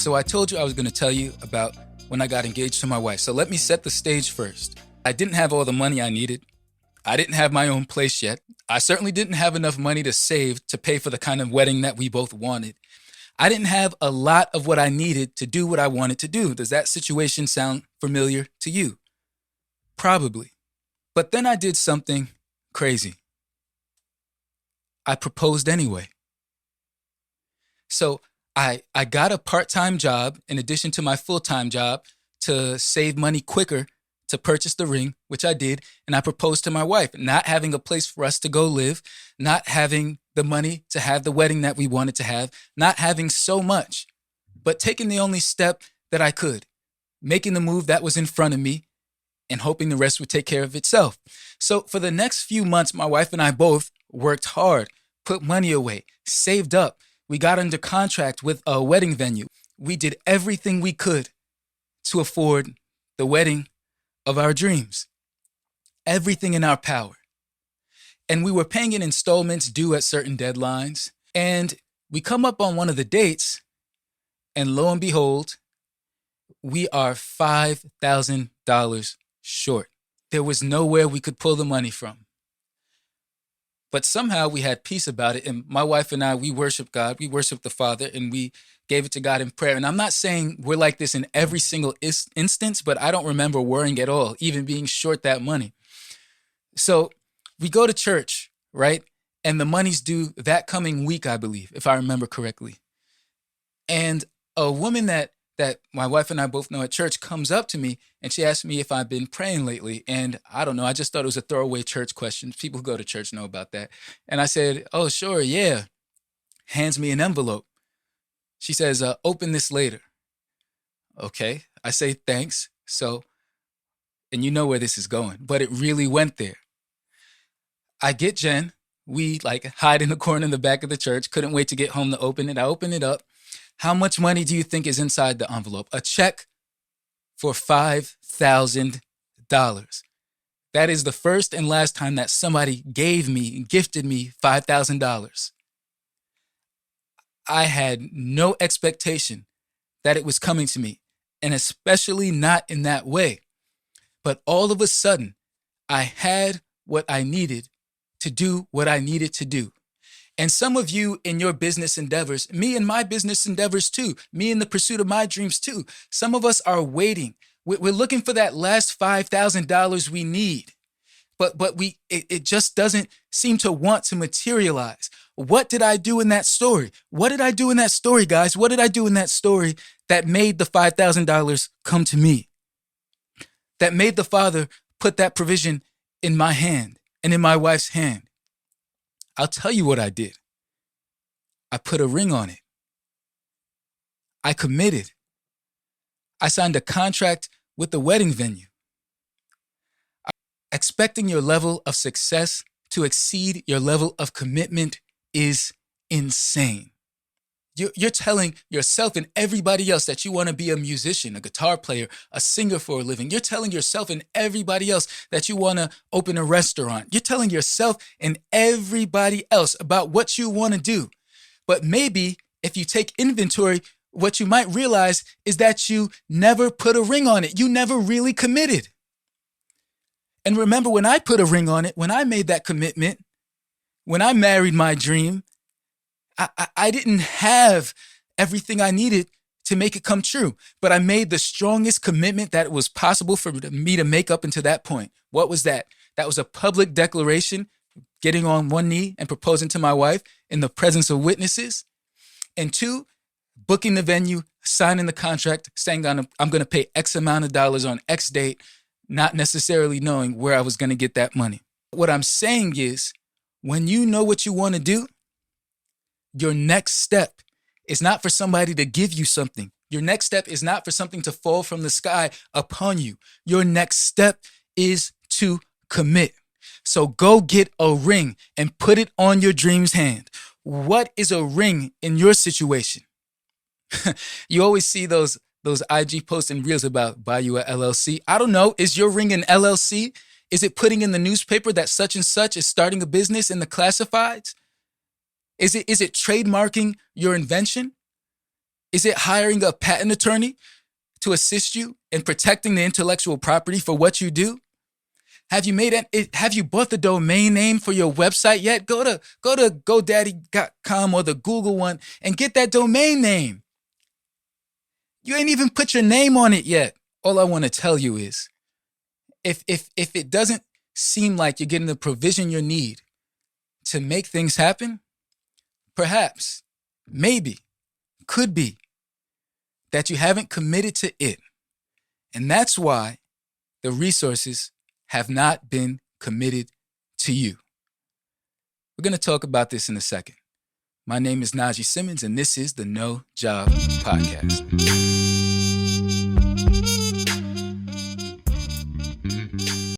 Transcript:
So I told you I was going to tell you about when I got engaged to my wife. So let me set the stage first. I didn't have all the money I needed. I didn't have my own place yet. I certainly didn't have enough money to save to pay for the kind of wedding that we both wanted. I didn't have a lot of what I needed to do what I wanted to do. Does that situation sound familiar to you? Probably. But then I did something crazy. I proposed anyway. So I got a part-time job in addition to my full-time job to save money quicker to purchase the ring, which I did, and I proposed to my wife, not having a place for us to go live, not having the money to have the wedding that we wanted to have, not having so much, but taking the only step that I could, making the move that was in front of me and hoping the rest would take care of itself. So for the next few months, my wife and I both worked hard, put money away, saved up. We got under contract with a wedding venue. We did everything we could to afford the wedding of our dreams, everything in our power. And we were paying in installments due at certain deadlines. And we come up on one of the dates, and lo and behold, we are $5,000 short. There was nowhere we could pull the money from. But somehow we had peace about it. And my wife and I, we worship God. We worship the Father, and we gave it to God in prayer. And I'm not saying we're like this in every single instance, but I don't remember worrying at all, even being short that money. So we go to church, right? And the money's due that coming week, I believe, if I remember correctly. And a woman that my wife and I both know at church comes up to me, and she asked me if I've been praying lately. And I don't know, I just thought it was a throwaway church question. People who go to church know about that. And I said, oh, sure, yeah. Hands me an envelope. She says, open this later. Okay. I say, thanks. So, and you know where this is going, but it really went there. I get Jen. We hide in the corner in the back of the church. Couldn't wait to get home to open it. I open it up. How much money do you think is inside the envelope? A check for $5,000. That is the first and last time that somebody gifted me $5,000. I had no expectation that it was coming to me, and especially not in that way. But all of a sudden, I had what I needed to do what I needed to do. And some of you in your business endeavors, me in my business endeavors too, me in the pursuit of my dreams too, some of us are waiting. We're looking for that last $5,000 we need, but it just doesn't seem to want to materialize. What did I do in that story? What did I do in that story, guys? What did I do in that story that made the $5,000 come to me? That made the Father put that provision in my hand and in my wife's hand? I'll tell you what I did. I put a ring on it. I committed. I signed a contract with the wedding venue. Expecting your level of success to exceed your level of commitment is insane. You're telling yourself and everybody else that you want to be a musician, a guitar player, a singer for a living. You're telling yourself and everybody else that you want to open a restaurant. You're telling yourself and everybody else about what you want to do. But maybe if you take inventory, what you might realize is that you never put a ring on it. You never really committed. And remember, when I put a ring on it, when I made that commitment, when I married my dream, I didn't have everything I needed to make it come true, but I made the strongest commitment that it was possible for me to make up until that point. What was that? That was a public declaration, getting on one knee and proposing to my wife in the presence of witnesses. And 2, booking the venue, signing the contract, saying I'm going to pay X amount of dollars on X date, not necessarily knowing where I was going to get that money. What I'm saying is, when you know what you want to do, your next step is not for somebody to give you something. Your next step is not for something to fall from the sky upon you. Your next step is to commit. So go get a ring and put it on your dream's hand. What is a ring in your situation? You always see those IG posts and reels about buy you a LLC. I don't know. Is your ring an LLC? Is it putting in the newspaper that such and such is starting a business in the classifieds? Is it trademarking your invention? Is it hiring a patent attorney to assist you in protecting the intellectual property for what you do? Have you bought the domain name for your website yet? Go to GoDaddy.com or the Google one and get that domain name. You ain't even put your name on it yet. All I want to tell you is, if it doesn't seem like you're getting the provision you need to make things happen, perhaps, maybe, could be that you haven't committed to it. And that's why the resources have not been committed to you. We're going to talk about this in a second. My name is Najee Simmons, and this is the No Job Podcast.